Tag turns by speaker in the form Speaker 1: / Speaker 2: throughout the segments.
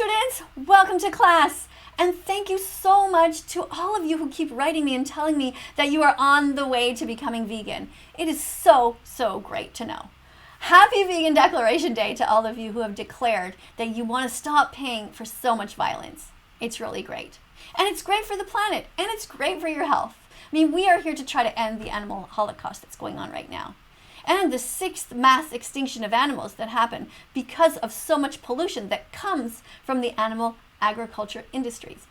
Speaker 1: students, welcome to class. And thank you so much to all of you who keep writing me and telling me that you are on the way to becoming vegan. It is so great to know. Happy Vegan Declaration Day to all of you who have declared that you want to stop paying for so much violence. It's really great. And it's great for the planet, and it's great for your health. I mean, we are here to try to end the animal holocaust that's going on right now. And the 6th mass extinction of animals that happened because of so much pollution that comes from the animal agriculture industries.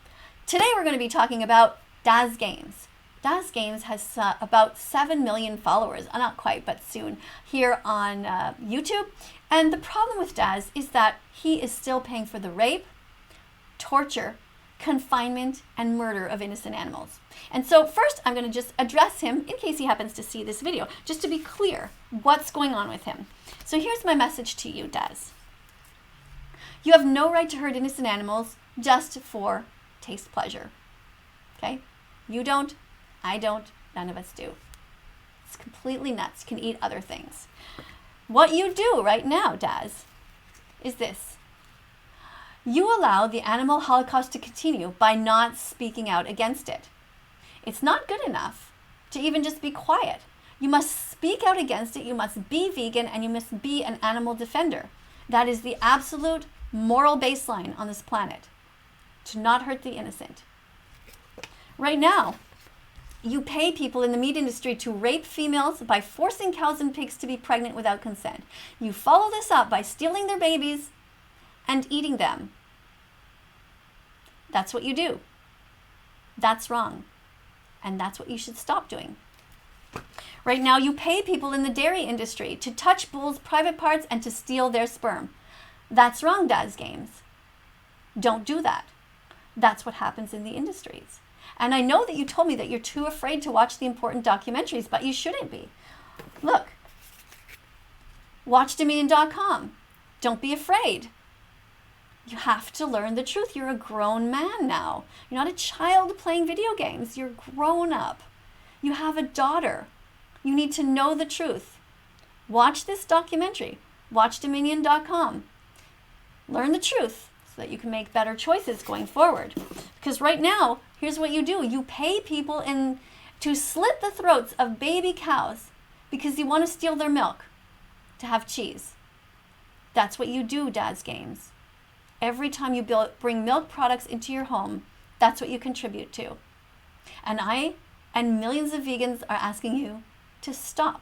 Speaker 1: Today we're going to be talking about Das Games. Das Games has about 7 million followers, not quite, but soon, here on YouTube. And the problem with Das is that he is still paying for the rape, torture, confinement, and murder of innocent animals. And so first I'm going to just address him in case he happens to see this video, just to be clear what's going on with him. So here's my message to you, Das. You have no right to hurt innocent animals just for taste pleasure. Okay? You don't, I don't, none of us do. It's completely nuts. You can eat other things. What you do right now, Das, is this. You allow the animal holocaust to continue by not speaking out against it. It's not good enough to even just be quiet. You must speak out against it. You must be vegan, and you must be an animal defender. That is the absolute moral baseline on this planet, to not hurt the innocent. Right now, you pay people in the meat industry to rape females by forcing cows and pigs to be pregnant without consent. You follow this up by stealing their babies and eating them. That's what you do. That's wrong. And that's what you should stop doing. Right now, you pay people in the dairy industry to touch bulls' private parts and to steal their sperm. That's wrong, Das Games. Don't do that. That's what happens in the industries. And I know that you told me that you're too afraid to watch the important documentaries, but you shouldn't be. Look, watchdominion.com. Don't be afraid. You have to learn the truth. You're a grown man now. You're not a child playing video games. You're grown up. You have a daughter. You need to know the truth. Watch this documentary. Watchdominion.com. Learn the truth so that you can make better choices going forward. Because right now, here's what you do. You pay people to slit the throats of baby cows because you want to steal their milk to have cheese. That's what you do, Das Games. Every time you bring milk products into your home, that's what you contribute to. And I and millions of vegans are asking you to stop.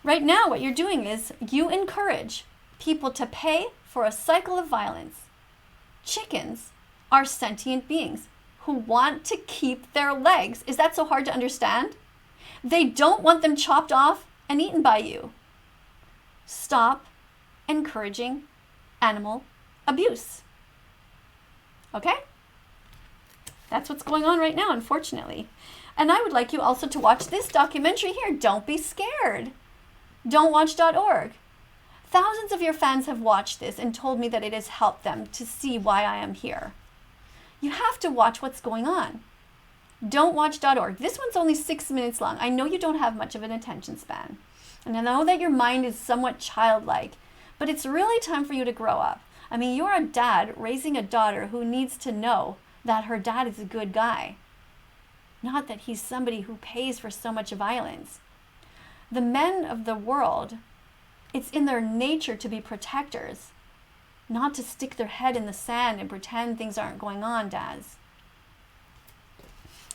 Speaker 1: Right now, what you're doing is you encourage people to pay for a cycle of violence. Chickens are sentient beings who want to keep their legs. Is that so hard to understand? They don't want them chopped off and eaten by you. Stop encouraging animal abuse. Okay? That's what's going on right now, unfortunately. And I would like you also to watch this documentary here. Don't be scared. Don'twatch.org. Thousands of your fans have watched this and told me that it has helped them to see why I am here. You have to watch what's going on. Don'twatch.org. This one's only 6 minutes long. I know you don't have much of an attention span. And I know that your mind is somewhat childlike, but it's really time for you to grow up. I mean, you're a dad raising a daughter who needs to know that her dad is a good guy, not that he's somebody who pays for so much violence. The men of the world, it's in their nature to be protectors, not to stick their head in the sand and pretend things aren't going on, Das.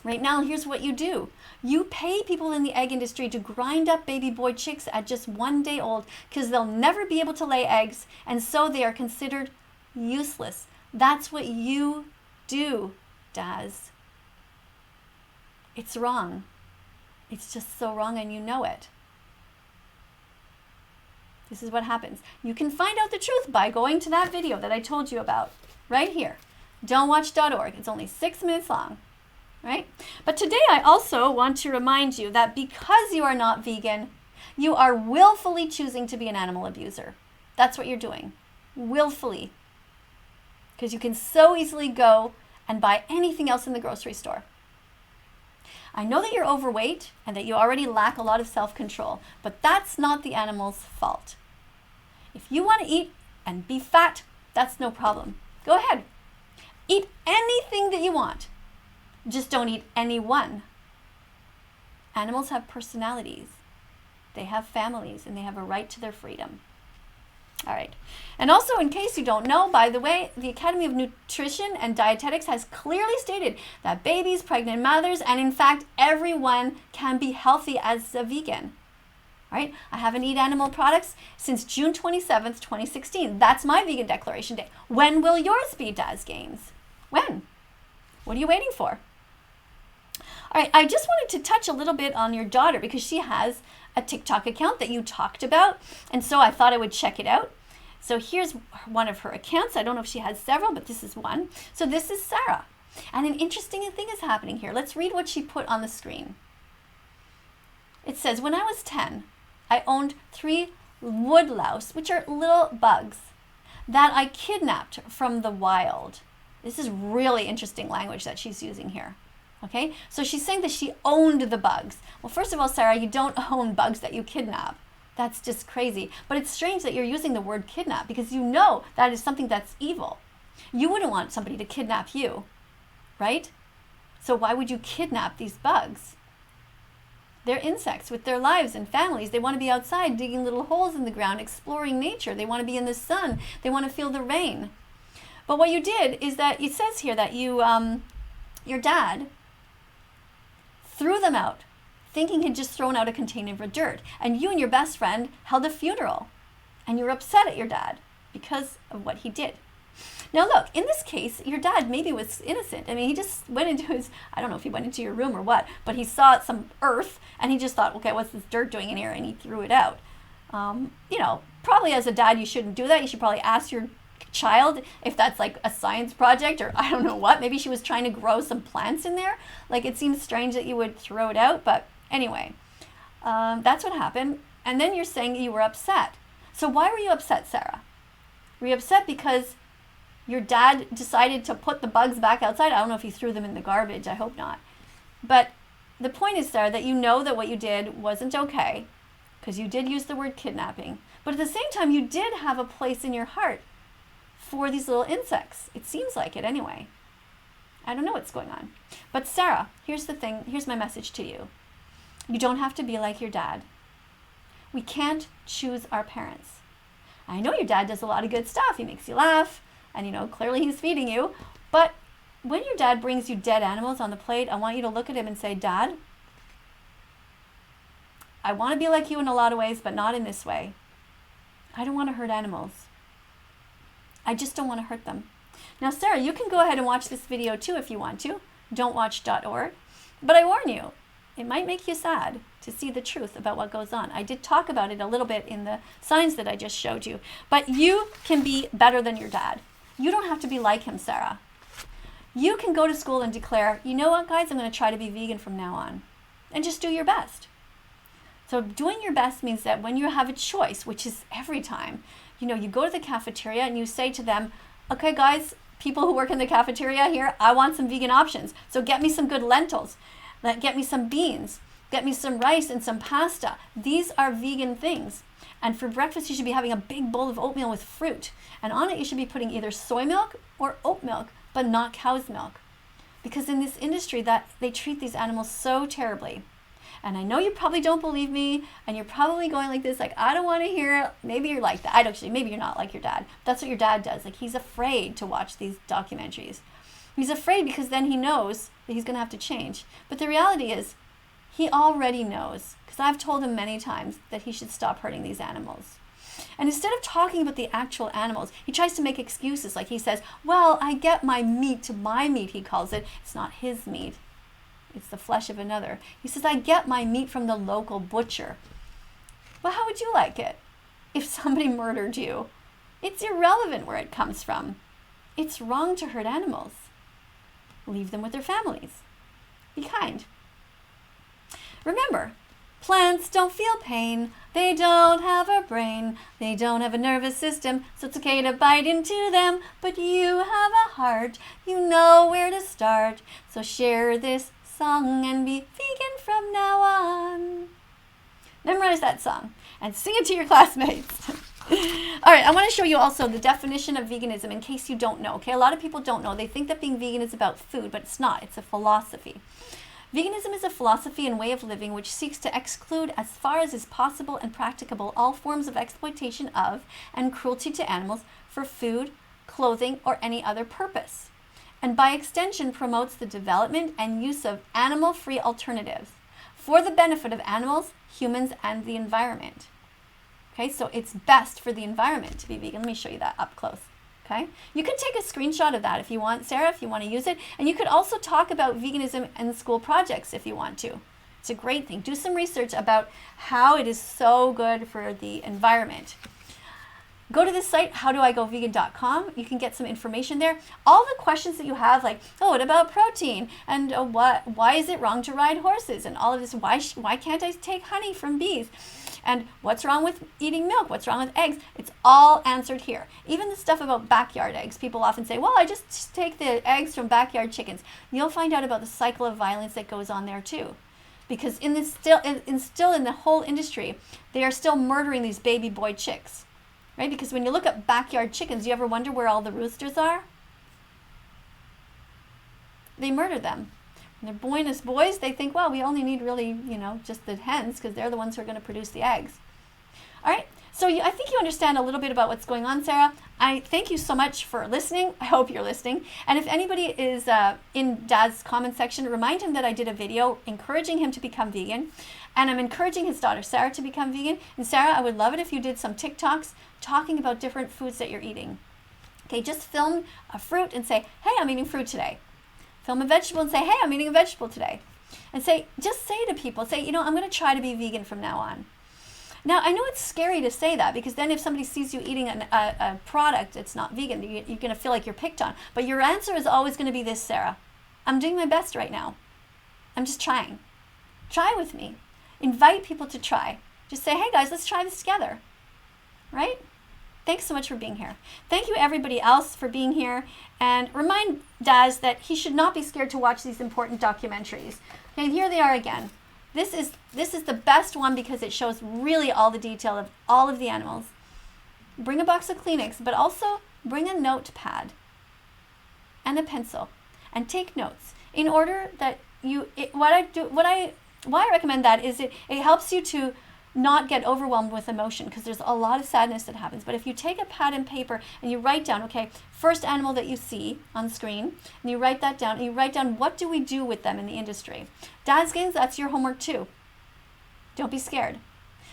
Speaker 1: Right now, here's what you do. You pay people in the egg industry to grind up baby boy chicks at just 1 day old because they'll never be able to lay eggs, and so they are considered useless. That's what you do, Das. It's wrong. It's just so wrong, and you know it. This is what happens. You can find out the truth by going to that video that I told you about right here. Don'twatch.org. It's only 6 minutes long. Right? But today I also want to remind you that because you are not vegan, you are willfully choosing to be an animal abuser. That's what you're doing. Willfully. Because you can so easily go and buy anything else in the grocery store. I know that you're overweight and that you already lack a lot of self-control, but that's not the animal's fault. If you want to eat and be fat, That's no problem. Go ahead. Eat anything that you want. Just don't eat any one. Animals have personalities. They have families, and they have a right to their freedom. All right. And also, in case you don't know, by the way, the Academy of Nutrition and Dietetics has clearly stated that babies, pregnant mothers, and in fact, everyone can be healthy as a vegan. All right. I haven't eaten animal products since June 27th, 2016. That's my vegan declaration day. When will yours be, Daz Gaines? When? What are you waiting for? All right. I just wanted to touch a little bit on your daughter because she has a TikTok account that you talked about. And so I thought I would check it out. So here's one of her accounts. I don't know if she has several, but this is one. So this is Sarah. And an interesting thing is happening here. Let's read what she put on the screen. It says, when I was 10, I owned 3 woodlouse, which are little bugs, that I kidnapped from the wild. This is really interesting language that she's using here. Okay, so she's saying that she owned the bugs. Well, first of all, Sarah, you don't own bugs that you kidnap. That's just crazy. But it's strange that you're using the word kidnap because you know that is something that's evil. You wouldn't want somebody to kidnap you, right? So why would you kidnap these bugs? They're insects with their lives and families. They want to be outside digging little holes in the ground, exploring nature. They want to be in the sun. They want to feel the rain. But what you did is that it says here that you, your dad threw them out, thinking he'd just thrown out a container of dirt. And you and your best friend held a funeral. And you were upset at your dad because of what he did. Now look, in this case, your dad maybe was innocent. I mean, he just went into his, I don't know if he went into your room or what, but he saw some earth and he just thought, okay, what's this dirt doing in here? And he threw it out. You know, probably as a dad, you shouldn't do that. You should probably ask your child if that's like a science project or I don't know what. Maybe she was trying to grow some plants in there. Like it seems strange that you would throw it out, but anyway, that's what happened. And then you're saying you were upset. So why were you upset, Sarah? Were you upset because your dad decided to put the bugs back outside? I don't know if he threw them in the garbage. I hope not. But the point is, Sarah, that you know that what you did wasn't okay because you did use the word kidnapping. But at the same time, you did have a place in your heart for these little insects. It seems like it anyway. I don't know what's going on. But Sarah, here's the thing. Here's my message to you. You don't have to be like your dad. We can't choose our parents. I know your dad does a lot of good stuff. He makes you laugh. And, you know, clearly he's feeding you. But when your dad brings you dead animals on the plate, I want you to look at him and say, Dad, I want to be like you in a lot of ways, but not in this way. I don't want to hurt animals. I just don't want to hurt them. Now, Sarah, you can go ahead and watch this video too if you want to. Don'twatch.org. But I warn you, it might make you sad to see the truth about what goes on. I did talk about it a little bit in the signs that I just showed you. But you can be better than your dad. You don't have to be like him, Sarah. You can go to school and declare, you know what, guys, I'm going to try to be vegan from now on. And just do your best. So doing your best means that when you have a choice, which is every time, you know, you go to the cafeteria and you say to them, okay, guys, people who work in the cafeteria here, I want some vegan options. So get me some good lentils. Get me some beans. Get me some rice and some pasta. These are vegan things. And for breakfast, you should be having a big bowl of oatmeal with fruit. And on it, you should be putting either soy milk or oat milk, but not cow's milk. Because in this industry, that they treat these animals so terribly. And I know you probably don't believe me, and you're probably going like this, like, I don't want to hear it. Maybe you're like that. Maybe you're not like your dad. That's what your dad does. Like, he's afraid to watch these documentaries. He's afraid because then he knows that he's going to have to change. But the reality is, he already knows, because I've told him many times that he should stop hurting these animals. And instead of talking about the actual animals, he tries to make excuses. Like he says, well, I get my meat, he calls it. It's not his meat. It's the flesh of another. He says, I get my meat from the local butcher. Well, how would you like it if somebody murdered you? It's irrelevant where it comes from. It's wrong to hurt animals. Leave them with their families. Be kind. Remember, plants don't feel pain. They don't have a brain. They don't have a nervous system, so it's okay to bite into them. But you have a heart. You know where to start. So share this song and be vegan from now on. Memorize that song and sing it to your classmates. All right, I want to show you also the definition of veganism in case you don't know. Okay, a lot of people don't know. They think that being vegan is about food, but it's not. It's a philosophy. Veganism is a philosophy and way of living which seeks to exclude as far as is possible and practicable all forms of exploitation of and cruelty to animals for food, clothing, or any other purpose, and by extension promotes the development and use of animal-free alternatives for the benefit of animals, humans, and the environment. Okay, so it's best for the environment to be vegan. Let me show you that up close. Okay, you can take a screenshot of that if you want, Sarah, if you want to use it. And you could also talk about veganism in school projects if you want to. It's a great thing. Do some research about how it is so good for the environment. Go to this site, howdoigovegan.com. You can get some information there. All the questions that you have, like, oh, what about protein? And why is it wrong to ride horses? And all of this, why can't I take honey from bees? And what's wrong with eating milk? What's wrong with eggs? It's all answered here. Even the stuff about backyard eggs. People often say, well, I just take the eggs from backyard chickens. You'll find out about the cycle of violence that goes on there too. Because still in the whole industry, they are still murdering these baby boy chicks. Right? Because when you look at backyard chickens, you ever wonder where all the roosters are? They murder them. When they're born as boys, they think, well, we only need really, just the hens because they're the ones who are going to produce the eggs. All right. So I think you understand a little bit about what's going on, Sarah. I thank you so much for listening. I hope you're listening. And if anybody is in Dad's comment section, remind him that I did a video encouraging him to become vegan. And I'm encouraging his daughter, Sarah, to become vegan. And Sarah, I would love it if you did some TikToks talking about different foods that you're eating. Okay, just film a fruit and say, hey, I'm eating fruit today. Film a vegetable and say, hey, I'm eating a vegetable today. And just say to people, I'm going to try to be vegan from now on. Now, I know it's scary to say that because then if somebody sees you eating a product that's not vegan, you're going to feel like you're picked on. But your answer is always going to be this, Sarah. I'm doing my best right now. I'm just trying. Try with me. Invite people to try. Just say, hey guys, let's try this together. Right? Thanks so much for being here. Thank you everybody else for being here. And remind Daz that he should not be scared to watch these important documentaries. Okay, here they are again. This is the best one because it shows really all the detail of all of the animals. Bring a box of Kleenex, but also bring a notepad and a pencil and take notes in order that why I recommend that is it helps you to not get overwhelmed with emotion because there's a lot of sadness that happens. But if you take a pad and paper and you write down, okay, first animal that you see on screen, and you write that down, and you write down what do we do with them in the industry. Dad's Games, that's your homework too. Don't be scared.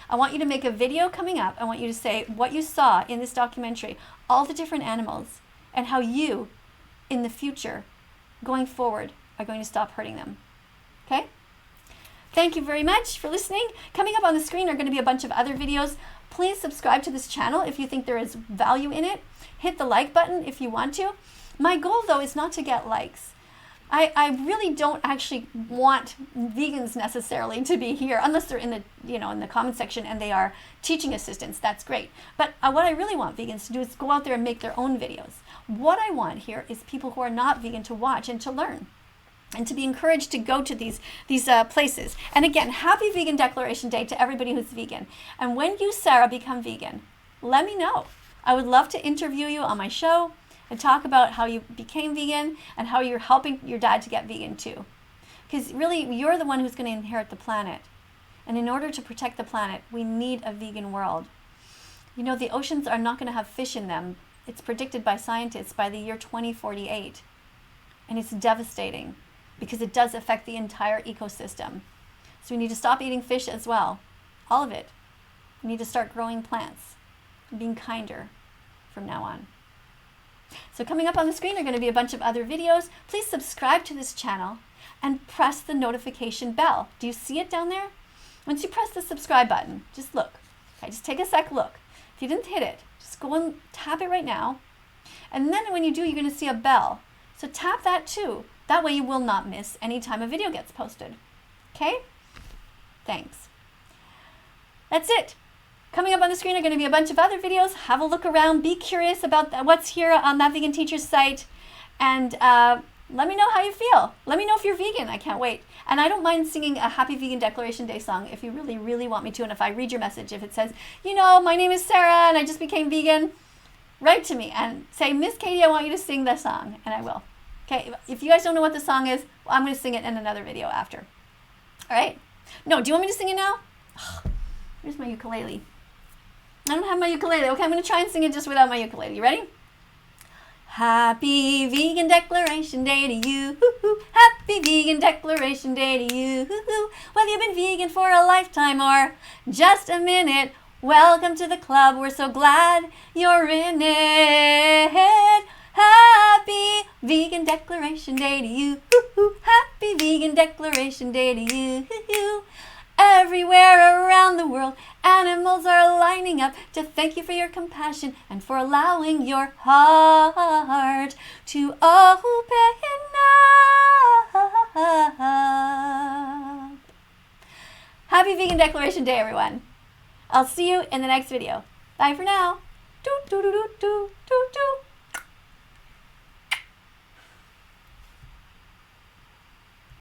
Speaker 1: I want you to make a video coming up. I want you to say what you saw in this documentary, all the different animals, and how you, in the future, going forward, are going to stop hurting them. Okay? Thank you very much for listening. Coming up on the screen are going to be a bunch of other videos. Please subscribe to this channel if you think there is value in it. Hit the like button if you want to. My goal, though, is not to get likes. I really don't actually want vegans necessarily to be here, unless they're in the comment section and they are teaching assistants. That's great. But what I really want vegans to do is go out there and make their own videos. What I want here is people who are not vegan to watch and to learn, and to be encouraged to go to these places. And again, happy Vegan Declaration Day to everybody who's vegan. And when you, Sarah, become vegan, let me know. I would love to interview you on my show and talk about how you became vegan and how you're helping your dad to get vegan too. Because really, you're the one who's going to inherit the planet. And in order to protect the planet, we need a vegan world. The oceans are not going to have fish in them. It's predicted by scientists by the year 2048. And it's devastating, because it does affect the entire ecosystem. So we need to stop eating fish as well. All of it. We need to start growing plants and being kinder from now on. So coming up on the screen are going to be a bunch of other videos. Please subscribe to this channel and press the notification bell. Do you see it down there? Once you press the subscribe button, just look. Okay, just take a sec look. If you didn't hit it, just go and tap it right now. And then when you do, you're going to see a bell. So tap that too. That way you will not miss any time a video gets posted. Okay? Thanks. That's it. Coming up on the screen are going to be a bunch of other videos. Have a look around. Be curious about what's here on That Vegan Teacher site. And Let me know how you feel. Let me know if you're vegan. I can't wait. And I don't mind singing a Happy Vegan Declaration Day song if you really, really want me to. And if I read your message, if it says, my name is Sarah and I just became vegan, write to me and say, Miss Kadie, I want you to sing the song. And I will. Okay, if you guys don't know what the song is, I'm going to sing it in another video after. All right? No, do you want me to sing it now? Where's my ukulele? I don't have my ukulele. Okay, I'm going to try and sing it just without my ukulele. You ready? Happy Vegan Declaration Day to you. Happy Vegan Declaration Day to you. Whether you've been vegan for a lifetime or just a minute, welcome to the club. We're so glad you're in it. Happy Vegan Declaration Day to you. Happy Vegan Declaration Day to you. Everywhere around the world, animals are lining up to thank you for your compassion and for allowing your heart to open up. Happy Vegan Declaration Day, everyone. I'll see you in the next video. Bye for now. Do, do, do, do, do, do, do.